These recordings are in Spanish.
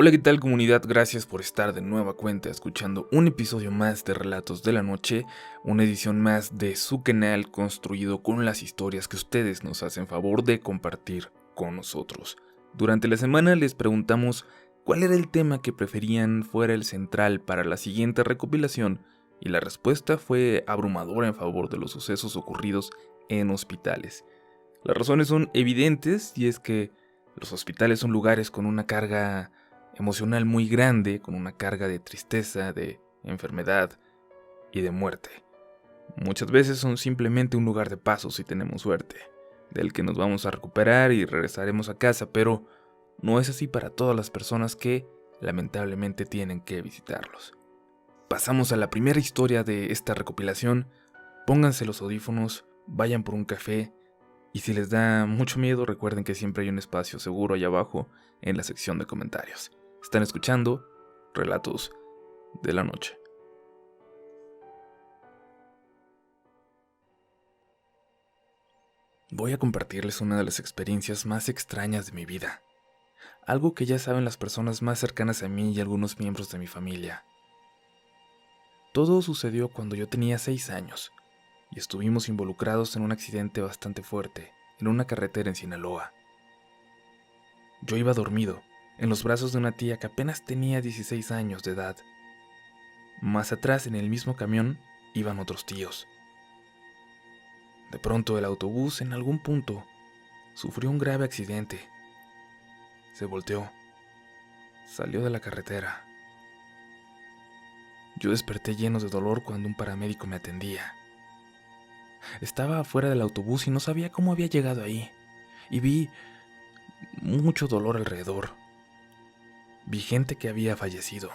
Hola, ¿qué tal, comunidad? Gracias por estar de nueva cuenta escuchando un episodio más de Relatos de la Noche, una edición más de su canal construido con las historias que ustedes nos hacen favor de compartir con nosotros. Durante la semana les preguntamos cuál era el tema que preferían fuera el central para la siguiente recopilación y la respuesta fue abrumadora en favor de los sucesos ocurridos en hospitales. Las razones son evidentes y es que los hospitales son lugares con una carga emocional muy grande, con una carga de tristeza, de enfermedad y de muerte. Muchas veces son simplemente un lugar de paso si tenemos suerte, del que nos vamos a recuperar y regresaremos a casa, pero no es así para todas las personas que lamentablemente tienen que visitarlos. Pasamos a la primera historia de esta recopilación. Pónganse los audífonos, vayan por un café y si les da mucho miedo recuerden que siempre hay un espacio seguro allá abajo en la sección de comentarios. Están escuchando Relatos de la Noche. Voy a compartirles una de las experiencias más extrañas de mi vida. Algo que ya saben las personas más cercanas a mí y algunos miembros de mi familia. Todo sucedió cuando yo tenía 6 años y estuvimos involucrados en un accidente bastante fuerte en una carretera en Sinaloa. Yo iba dormido, en los brazos de una tía que apenas tenía 16 años de edad. Más atrás, en el mismo camión, iban otros tíos. De pronto, el autobús, en algún punto, sufrió un grave accidente. Se volteó. Salió de la carretera. Yo desperté lleno de dolor cuando un paramédico me atendía. Estaba afuera del autobús y no sabía cómo había llegado ahí. Y vi mucho dolor alrededor. Vi gente que había fallecido.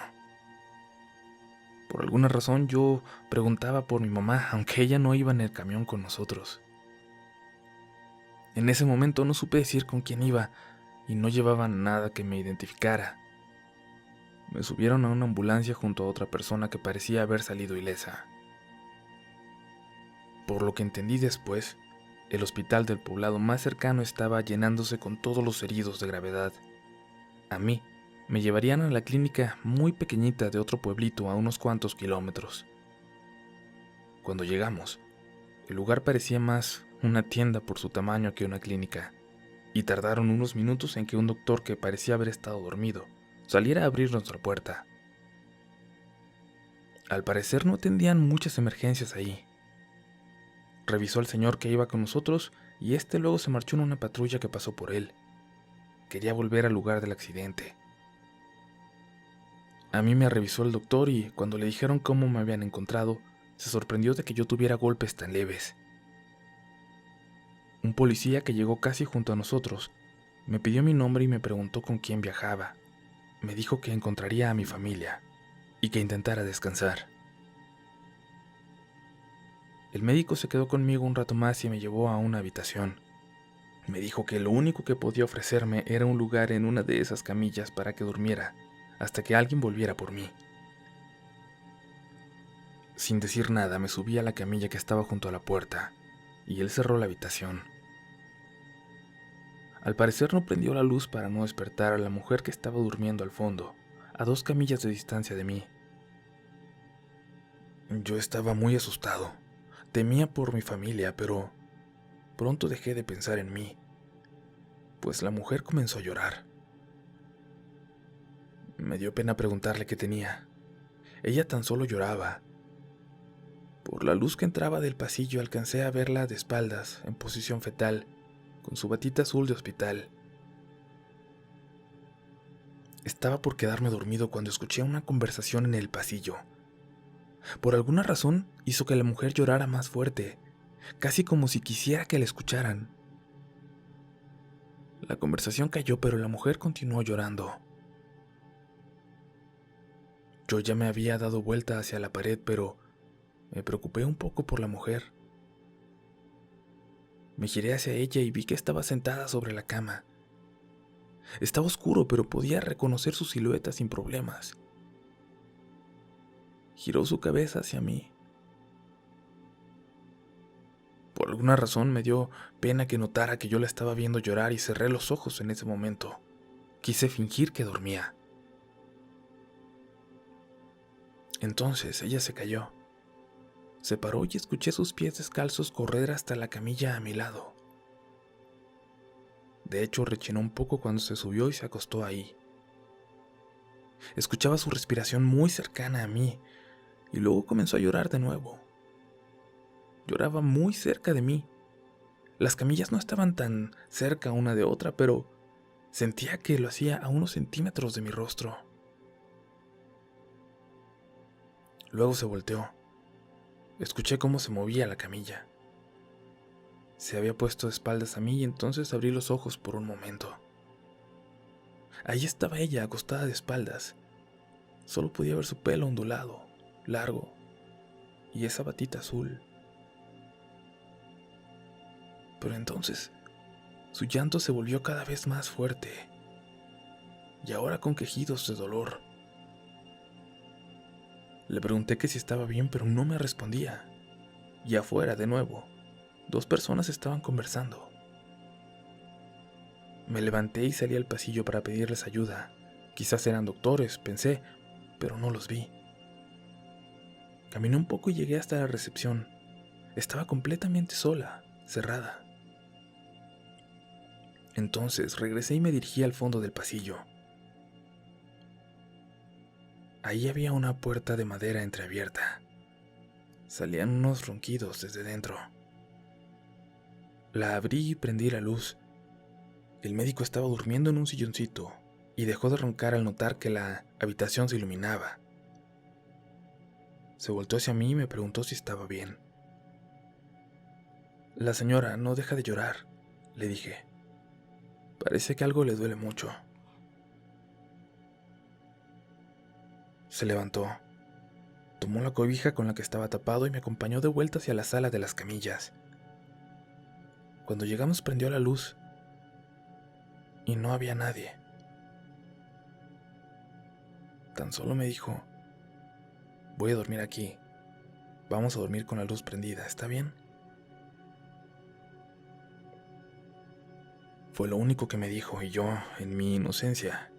Por alguna razón yo preguntaba por mi mamá, aunque ella no iba en el camión con nosotros. En ese momento no supe decir con quién iba y no llevaba nada que me identificara. Me subieron a una ambulancia junto a otra persona que parecía haber salido ilesa. Por lo que entendí después, el hospital del poblado más cercano estaba llenándose con todos los heridos de gravedad. A mí me llevarían a la clínica muy pequeñita de otro pueblito a unos cuantos kilómetros. Cuando llegamos, el lugar parecía más una tienda por su tamaño que una clínica, y tardaron unos minutos en que un doctor que parecía haber estado dormido saliera a abrir nuestra puerta. Al parecer no atendían muchas emergencias ahí. Revisó al señor que iba con nosotros y este luego se marchó en una patrulla que pasó por él. Quería volver al lugar del accidente. A mí me revisó el doctor y cuando le dijeron cómo me habían encontrado, se sorprendió de que yo tuviera golpes tan leves. Un policía que llegó casi junto a nosotros me pidió mi nombre y me preguntó con quién viajaba. Me dijo que encontraría a mi familia y que intentara descansar. El médico se quedó conmigo un rato más y me llevó a una habitación. Me dijo que lo único que podía ofrecerme era un lugar en una de esas camillas para que durmiera hasta que alguien volviera por mí. Sin decir nada, me subí a la camilla que estaba junto a la puerta y él cerró la habitación. Al parecer no prendió la luz para no despertar a la mujer que estaba durmiendo al fondo, a 2 camillas de distancia de mí. Yo estaba muy asustado. Temía por mi familia, pero pronto dejé de pensar en mí, pues la mujer comenzó a llorar. Me dio pena preguntarle qué tenía. Ella tan solo lloraba. Por la luz que entraba del pasillo alcancé a verla de espaldas, en posición fetal, con su batita azul de hospital. Estaba por quedarme dormido cuando escuché una conversación en el pasillo. Por alguna razón hizo que la mujer llorara más fuerte, casi como si quisiera que la escucharan. La conversación cayó, pero la mujer continuó llorando. Yo ya me había dado vuelta hacia la pared, pero me preocupé un poco por la mujer. Me giré hacia ella y vi que estaba sentada sobre la cama. Estaba oscuro, pero podía reconocer su silueta sin problemas. Giró su cabeza hacia mí. Por alguna razón me dio pena que notara que yo la estaba viendo llorar y cerré los ojos en ese momento. Quise fingir que dormía. Entonces ella se cayó. Se paró y escuché sus pies descalzos correr hasta la camilla a mi lado. De hecho, rechinó un poco cuando se subió y se acostó ahí. Escuchaba su respiración muy cercana a mí y luego comenzó a llorar de nuevo. Lloraba muy cerca de mí. Las camillas no estaban tan cerca una de otra, pero sentía que lo hacía a unos centímetros de mi rostro. Luego se volteó. Escuché cómo se movía la camilla. Se había puesto de espaldas a mí y entonces abrí los ojos por un momento. Ahí estaba ella, acostada de espaldas. Solo podía ver su pelo ondulado, largo, y esa batita azul. Pero entonces, su llanto se volvió cada vez más fuerte, y ahora con quejidos de dolor. Le pregunté que si estaba bien, pero no me respondía. Y afuera, de nuevo, 2 personas estaban conversando. Me levanté y salí al pasillo para pedirles ayuda. Quizás eran doctores, pensé, pero no los vi. Caminé un poco y llegué hasta la recepción. Estaba completamente sola, cerrada. Entonces regresé y me dirigí al fondo del pasillo. Ahí había una puerta de madera entreabierta. Salían unos ronquidos desde dentro. La abrí y prendí la luz. El médico estaba durmiendo en un silloncito y dejó de roncar al notar que la habitación se iluminaba. Se volteó hacia mí y me preguntó si estaba bien. La señora no deja de llorar, le dije. Parece que algo le duele mucho. Se levantó, tomó la cobija con la que estaba tapado y me acompañó de vuelta hacia la sala de las camillas. Cuando llegamos prendió la luz y no había nadie. Tan solo me dijo, voy a dormir aquí. Vamos a dormir con la luz prendida, ¿está bien? Fue lo único que me dijo y yo, en mi inocencia,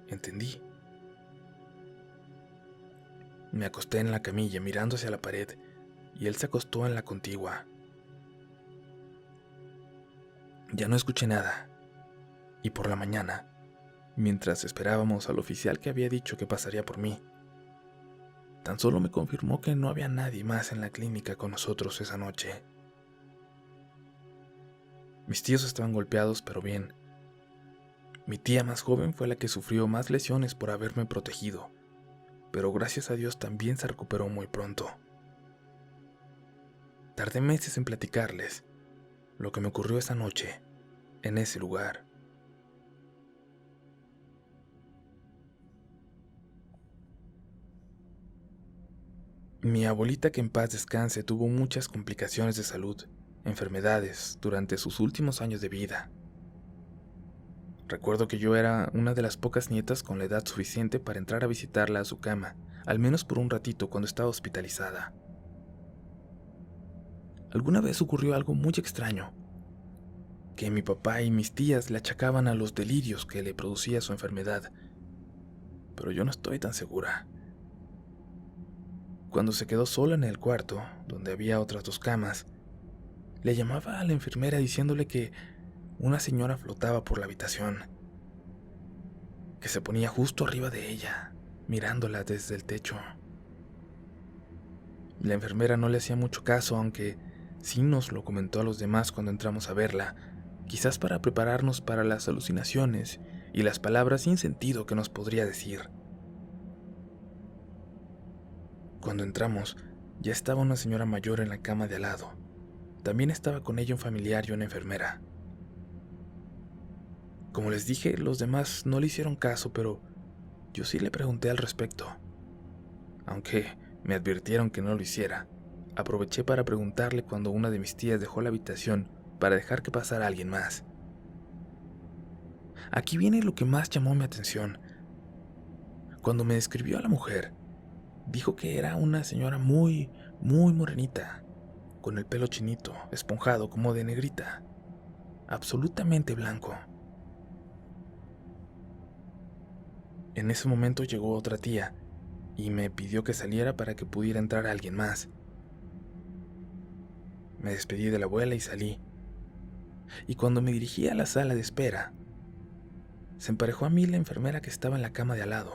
entendí. Me acosté en la camilla mirando hacia la pared y él se acostó en la contigua. Ya no escuché nada y por la mañana, mientras esperábamos al oficial que había dicho que pasaría por mí, tan solo me confirmó que no había nadie más en la clínica con nosotros esa noche. Mis tíos estaban golpeados, pero bien. Mi tía más joven fue la que sufrió más lesiones por haberme protegido, pero gracias a Dios también se recuperó muy pronto. Tardé meses en platicarles lo que me ocurrió esa noche, en ese lugar. Mi abuelita, que en paz descanse, tuvo muchas complicaciones de salud, enfermedades, durante sus últimos años de vida. Recuerdo que yo era una de las pocas nietas con la edad suficiente para entrar a visitarla a su cama, al menos por un ratito cuando estaba hospitalizada. Alguna vez ocurrió algo muy extraño, que mi papá y mis tías le achacaban a los delirios que le producía su enfermedad, pero yo no estoy tan segura. Cuando se quedó sola en el cuarto, donde había otras 2 camas, le llamaba a la enfermera diciéndole que una señora flotaba por la habitación, que se ponía justo arriba de ella, mirándola desde el techo. La enfermera no le hacía mucho caso, aunque sí nos lo comentó a los demás cuando entramos a verla, quizás para prepararnos para las alucinaciones y las palabras sin sentido que nos podría decir. Cuando entramos, ya estaba una señora mayor en la cama de al lado. También estaba con ella un familiar y una enfermera. Como les dije, los demás no le hicieron caso, pero yo sí le pregunté al respecto. Aunque me advirtieron que no lo hiciera, aproveché para preguntarle cuando una de mis tías dejó la habitación para dejar que pasara alguien más. Aquí viene lo que más llamó mi atención. Cuando me describió a la mujer, dijo que era una señora muy morenita, con el pelo chinito, esponjado como de negrita, absolutamente blanco. En ese momento llegó otra tía y me pidió que saliera para que pudiera entrar alguien más. Me despedí de la abuela y salí. Y cuando me dirigí a la sala de espera, se emparejó a mí la enfermera que estaba en la cama de al lado,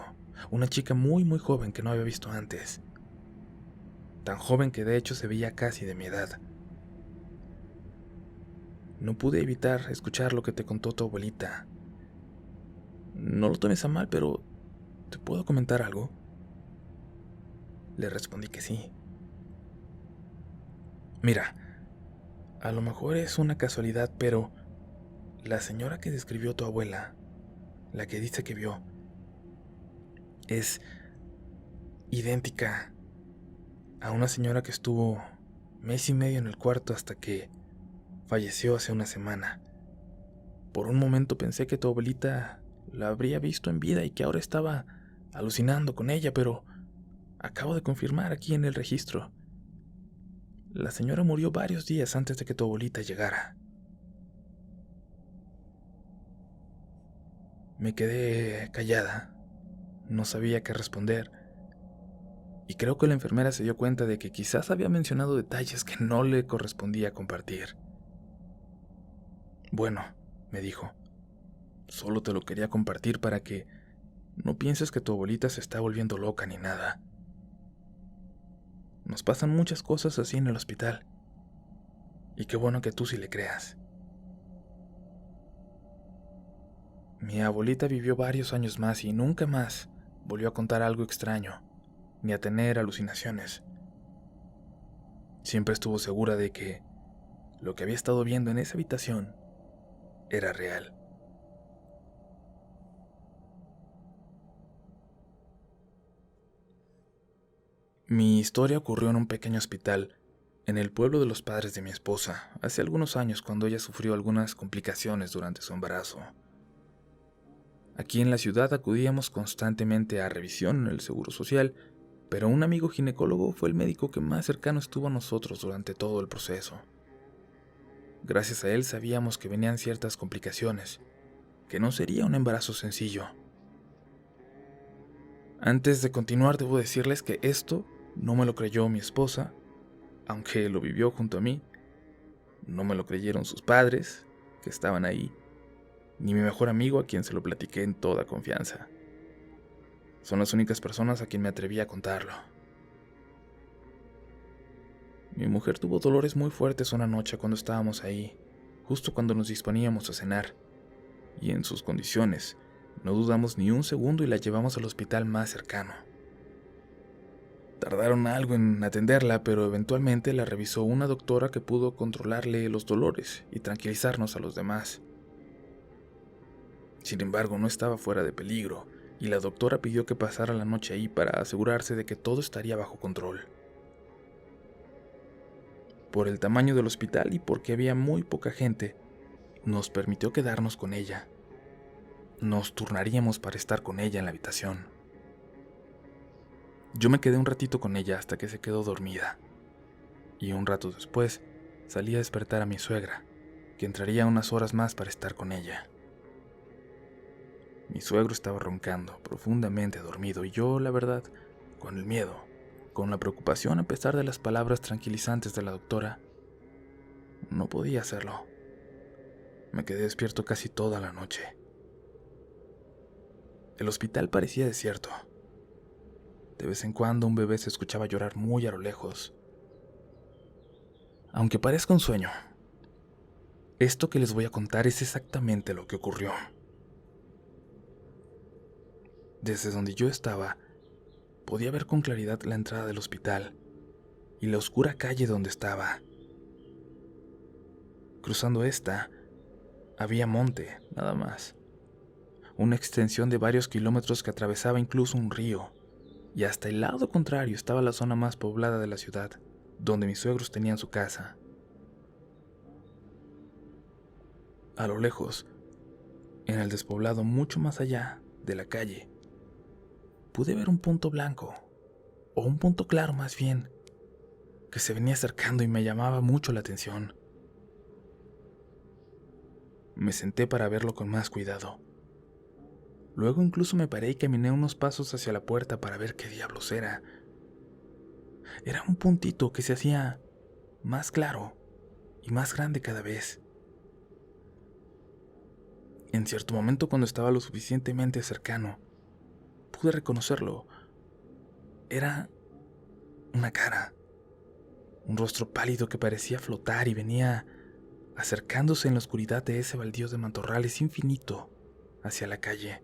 una chica muy muy joven que no había visto antes. Tan joven que de hecho se veía casi de mi edad. No pude evitar escuchar lo que te contó tu abuelita. No lo tomes a mal, pero ¿te puedo comentar algo? Le respondí que sí. Mira, a lo mejor es una casualidad, pero la señora que describió tu abuela, la que dice que vio, es idéntica a una señora que estuvo mes y medio en el cuarto hasta que falleció hace una semana. Por un momento pensé que tu abuelita la habría visto en vida y que ahora estaba alucinando con ella, pero acabo de confirmar aquí en el registro. La señora murió varios días antes de que tu abuelita llegara. Me quedé callada, no sabía qué responder, y creo que la enfermera se dio cuenta de que quizás había mencionado detalles que no le correspondía compartir. Bueno, me dijo, solo te lo quería compartir para que no pienses que tu abuelita se está volviendo loca ni nada. Nos pasan muchas cosas así en el hospital, y qué bueno que tú sí le creas. Mi abuelita vivió varios años más y nunca más volvió a contar algo extraño, ni a tener alucinaciones. Siempre estuvo segura de que lo que había estado viendo en esa habitación era real. Mi historia ocurrió en un pequeño hospital, en el pueblo de los padres de mi esposa, hace algunos años cuando ella sufrió algunas complicaciones durante su embarazo. Aquí en la ciudad acudíamos constantemente a revisión en el Seguro Social, pero un amigo ginecólogo fue el médico que más cercano estuvo a nosotros durante todo el proceso. Gracias a él sabíamos que venían ciertas complicaciones, que no sería un embarazo sencillo. Antes de continuar, debo decirles que esto no me lo creyó mi esposa, aunque lo vivió junto a mí. No me lo creyeron sus padres, que estaban ahí, ni mi mejor amigo, a quien se lo platiqué en toda confianza. Son las únicas personas a quien me atreví a contarlo. Mi mujer tuvo dolores muy fuertes una noche cuando estábamos ahí, justo cuando nos disponíamos a cenar, y en sus condiciones, no dudamos ni un segundo y la llevamos al hospital más cercano. Tardaron algo en atenderla, pero eventualmente la revisó una doctora que pudo controlarle los dolores y tranquilizarnos a los demás. Sin embargo, no estaba fuera de peligro, y la doctora pidió que pasara la noche ahí para asegurarse de que todo estaría bajo control. Por el tamaño del hospital y porque había muy poca gente, nos permitió quedarnos con ella. Nos turnaríamos para estar con ella en la habitación. Yo me quedé un ratito con ella hasta que se quedó dormida, y un rato después salí a despertar a mi suegra, que entraría unas horas más para estar con ella. Mi suegro estaba roncando, profundamente dormido, y yo, la verdad, con el miedo, con la preocupación a pesar de las palabras tranquilizantes de la doctora, no podía hacerlo. Me quedé despierto casi toda la noche. El hospital parecía desierto. De vez en cuando un bebé se escuchaba llorar muy a lo lejos. Aunque parezca un sueño, esto que les voy a contar es exactamente lo que ocurrió. Desde donde yo estaba, podía ver con claridad la entrada del hospital y la oscura calle donde estaba. Cruzando esta, había monte, nada más. Una extensión de varios kilómetros que atravesaba incluso un río, y hasta el lado contrario estaba la zona más poblada de la ciudad, donde mis suegros tenían su casa. A lo lejos, en el despoblado mucho más allá de la calle, pude ver un punto blanco, o un punto claro más bien, que se venía acercando y me llamaba mucho la atención. Me senté para verlo con más cuidado. Luego incluso me paré y caminé unos pasos hacia la puerta para ver qué diablos era. Era un puntito que se hacía más claro y más grande cada vez. En cierto momento, cuando estaba lo suficientemente cercano, pude reconocerlo. Era una cara, un rostro pálido que parecía flotar y venía acercándose en la oscuridad de ese baldío de matorrales infinito hacia la calle.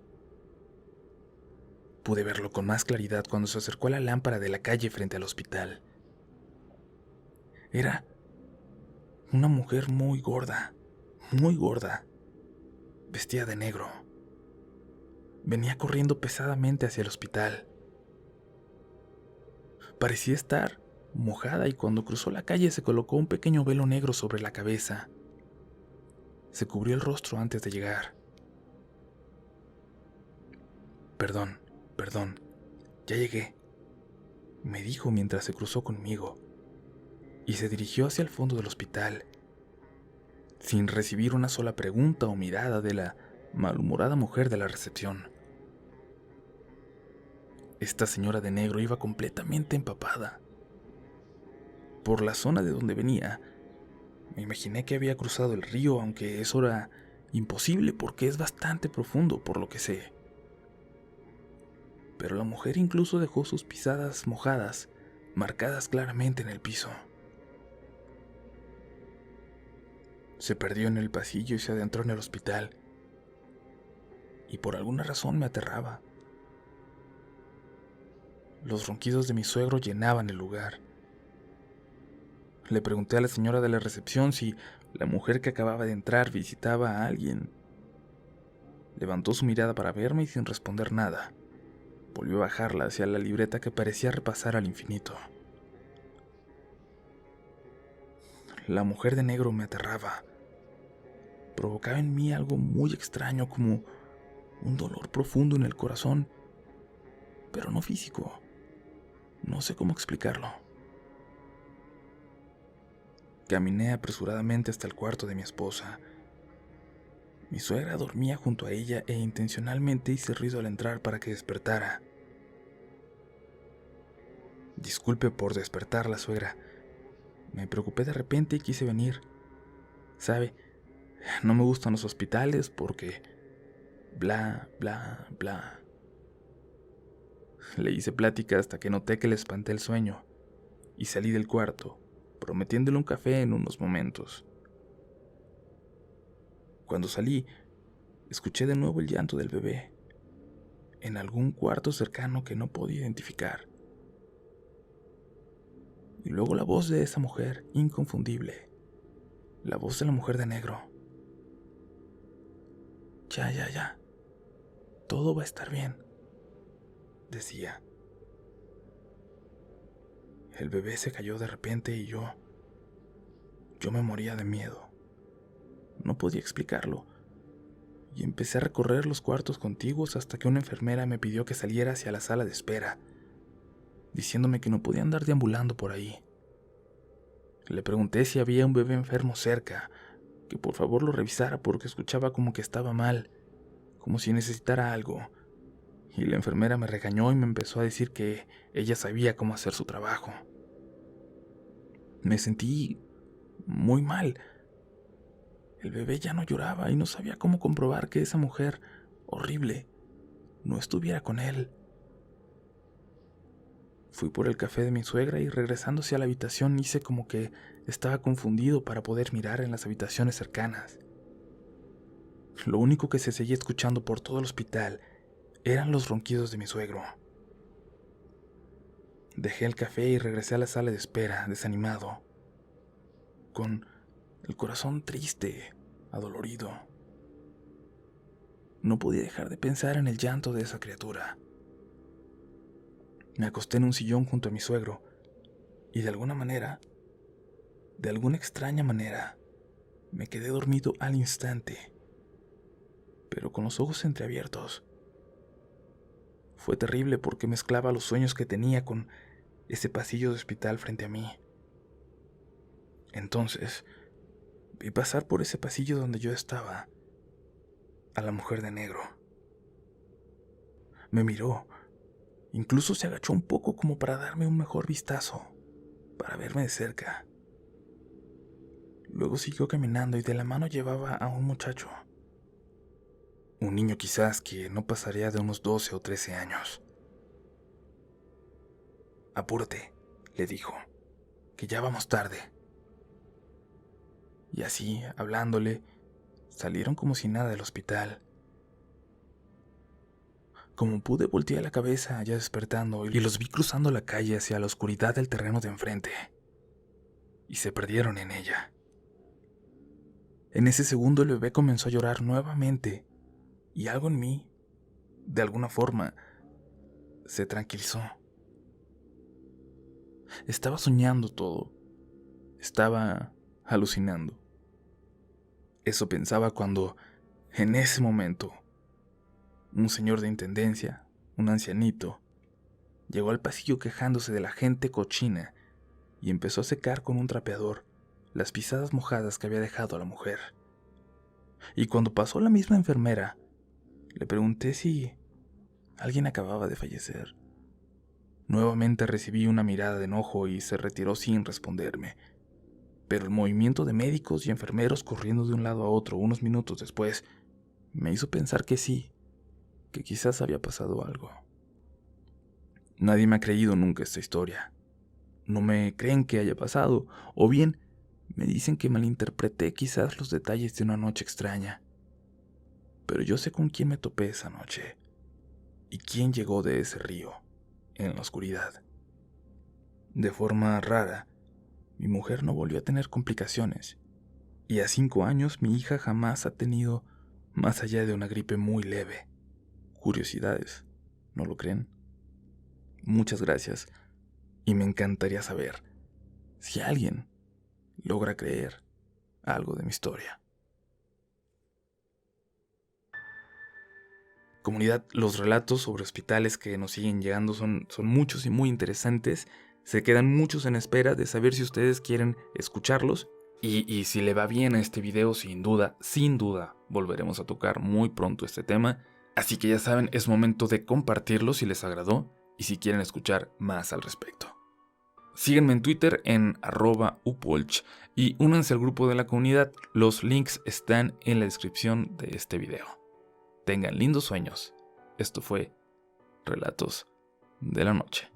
Pude verlo con más claridad cuando se acercó a la lámpara de la calle frente al hospital. Era una mujer muy gorda, vestida de negro. Venía corriendo pesadamente hacia el hospital. Parecía estar mojada y cuando cruzó la calle se colocó un pequeño velo negro sobre la cabeza. Se cubrió el rostro antes de llegar. Perdón, ya llegué, me dijo mientras se cruzó conmigo y se dirigió hacia el fondo del hospital, sin recibir una sola pregunta o mirada de la malhumorada mujer de la recepción. Esta señora de negro iba completamente empapada. Por la zona de donde venía, me imaginé que había cruzado el río, aunque eso era imposible porque es bastante profundo por lo que sé. Pero la mujer incluso dejó sus pisadas mojadas, marcadas claramente en el piso. Se perdió en el pasillo y se adentró en el hospital. Y por alguna razón me aterraba. Los ronquidos de mi suegro llenaban el lugar. Le pregunté a la señora de la recepción si la mujer que acababa de entrar visitaba a alguien. Levantó su mirada para verme y sin responder nada, volvió a bajarla hacia la libreta que parecía repasar al infinito. La mujer de negro me aterraba. Provocaba en mí algo muy extraño, como un dolor profundo en el corazón, pero no físico. No sé cómo explicarlo. Caminé apresuradamente hasta el cuarto de mi esposa. Mi suegra dormía junto a ella e intencionalmente hice ruido al entrar para que despertara. Disculpe por despertarla, suegra. Me preocupé de repente y quise venir. Sabe, no me gustan los hospitales porque... bla, bla, bla. Le hice plática hasta que noté que le espanté el sueño y salí del cuarto, prometiéndole un café en unos momentos. Cuando salí, escuché de nuevo el llanto del bebé, en algún cuarto cercano que no podía identificar. Y luego la voz de esa mujer, inconfundible, la voz de la mujer de negro. Ya, todo va a estar bien, decía. El bebé se cayó de repente y yo me moría de miedo. No podía explicarlo. Y empecé a recorrer los cuartos contiguos hasta que una enfermera me pidió que saliera hacia la sala de espera, diciéndome que no podía andar deambulando por ahí. Le pregunté si había un bebé enfermo cerca, que por favor lo revisara porque escuchaba como que estaba mal, como si necesitara algo. Y la enfermera me regañó y me empezó a decir que ella sabía cómo hacer su trabajo. Me sentí muy mal. El bebé ya no lloraba y no sabía cómo comprobar que esa mujer horrible no estuviera con él. Fui por el café de mi suegra y regresando hacia la habitación hice como que estaba confundido para poder mirar en las habitaciones cercanas. Lo único que se seguía escuchando por todo el hospital eran los ronquidos de mi suegro. Dejé el café y regresé a la sala de espera, desanimado, con el corazón triste, adolorido. No podía dejar de pensar en el llanto de esa criatura. Me acosté en un sillón junto a mi suegro y de alguna extraña manera, me quedé dormido al instante, pero con los ojos entreabiertos. Fue terrible porque mezclaba los sueños que tenía con ese pasillo de hospital frente a mí. Entonces, vi pasar por ese pasillo donde yo estaba a la mujer de negro. Me miró. Incluso se agachó un poco como para darme un mejor vistazo, para verme de cerca. Luego siguió caminando y de la mano llevaba a un muchacho. Un niño quizás que no pasaría de unos 12 o 13 años. «Apúrate», le dijo, «que ya vamos tarde». Y así, hablándole, salieron como si nada del hospital. Como pude, volteé la cabeza ya despertando y los vi cruzando la calle hacia la oscuridad del terreno de enfrente. Y se perdieron en ella. En ese segundo el bebé comenzó a llorar nuevamente y algo en mí, de alguna forma, se tranquilizó. Estaba soñando todo. Estaba alucinando. Eso pensaba cuando, en ese momento, un señor de intendencia, un ancianito, llegó al pasillo quejándose de la gente cochina y empezó a secar con un trapeador las pisadas mojadas que había dejado a la mujer. Y cuando pasó la misma enfermera, le pregunté si alguien acababa de fallecer. Nuevamente recibí una mirada de enojo y se retiró sin responderme. Pero el movimiento de médicos y enfermeros corriendo de un lado a otro unos minutos después me hizo pensar que sí, que quizás había pasado algo. Nadie me ha creído nunca esta historia. No me creen que haya pasado, o bien me dicen que malinterpreté quizás los detalles de una noche extraña. Pero yo sé con quién me topé esa noche y quién llegó de ese río en la oscuridad. De forma rara, mi mujer no volvió a tener complicaciones, y a 5 años mi hija jamás ha tenido más allá de una gripe muy leve. Curiosidades, ¿no lo creen? Muchas gracias, y me encantaría saber si alguien logra creer algo de mi historia. Comunidad, los relatos sobre hospitales que nos siguen llegando son muchos y muy interesantes. Se quedan muchos en espera de saber si ustedes quieren escucharlos. Y si le va bien a este video, sin duda, volveremos a tocar muy pronto este tema. Así que ya saben, es momento de compartirlo si les agradó y si quieren escuchar más al respecto. Síguenme en Twitter en @upolch y únanse al grupo de la comunidad. Los links están en la descripción de este video. Tengan lindos sueños. Esto fue Relatos de la Noche.